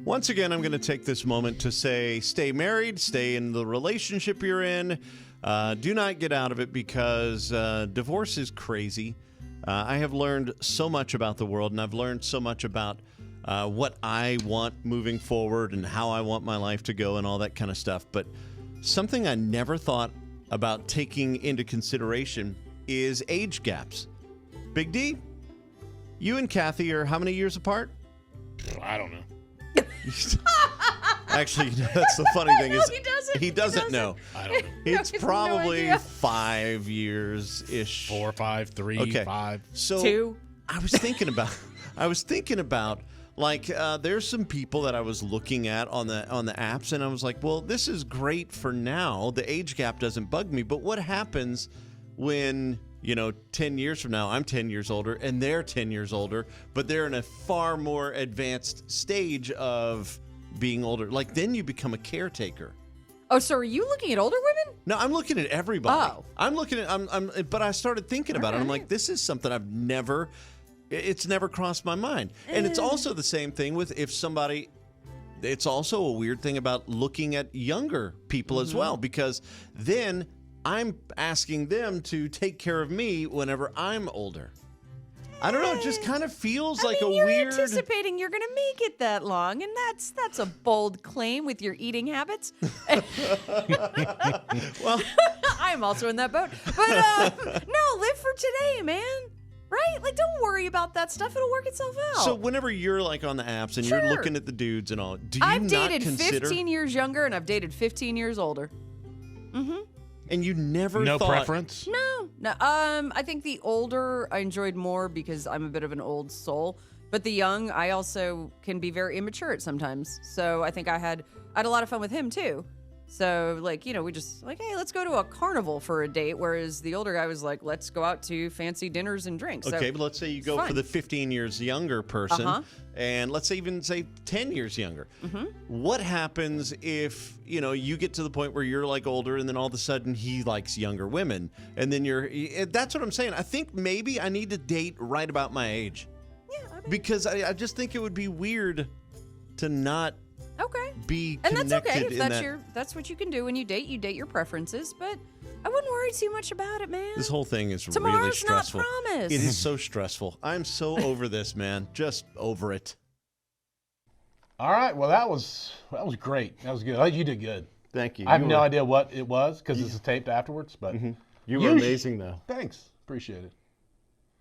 Once again, I'm going to take this moment to say stay married, stay in the relationship you're in. Do not get out of it because divorce is crazy. I have learned so much about the world, and I've learned so much about what I want moving forward and how I want my life to go and all that kind of stuff. But something I never thought about taking into consideration is age gaps. Big D, you and Kathy are how many years apart? I don't know. Actually, that's the funny thing is he doesn't know. I don't know. It's No, probably no 5 years-ish. 4, 5, 3, 5. So 2. I was thinking about like there's some people that I was looking at on the apps, and I was like, well, this is great for now. The age gap doesn't bug me, but what happens when 10 years from now, I'm 10 years older and they're 10 years older, but they're in a far more advanced stage of being older. Like, then you become a caretaker. Oh, so are you looking at older women? No, I'm looking at everybody. Oh. I'm looking at, but I started thinking about it. I'm like, this is something it's never crossed my mind. And it's also the same thing with it's also a weird thing about looking at younger people as well, because then I'm asking them to take care of me whenever I'm older. I don't know. It just kind of feels like a you're weird. anticipating you're going to make it that long, and that's a bold claim with your eating habits. Well, I'm also in that boat. But no, live for today, man. Right? Like, don't worry about that stuff. It'll work itself out. so whenever you're like on the apps and you're Sure. looking at the dudes and all, do you I've not dated consider? 15 years younger, and I've dated 15 years older. And you never No thought. preference? No. I think the older I enjoyed more because I'm a bit of an old soul. But the young, I also can be very immature at sometimes. So I think I had a lot of fun with him too. So we just hey, let's go to a carnival for a date. Whereas the older guy was like, let's go out to fancy dinners and drinks. Okay, So, but let's say you go fun. for the 15 years younger person, Uh-huh. and let's say 10 years younger. What happens if, you get to the point where you're like older and then all of a sudden he likes younger women? And then that's what I'm saying. I think maybe I need to date right about my age. Yeah, Because I just think it would be weird to not okay. be And connected that's okay. If in that's what you can do when you date. You date your preferences, but I wouldn't worry too much about it, man. This whole thing is really Tomorrow's not stressful. promised. It is so stressful. I'm so over this, man. Just over it. All right. Well, that was great. That was good. You did good. Thank you. I have no idea what it was because this is taped afterwards, but You were amazing, though. thanks. Appreciate it.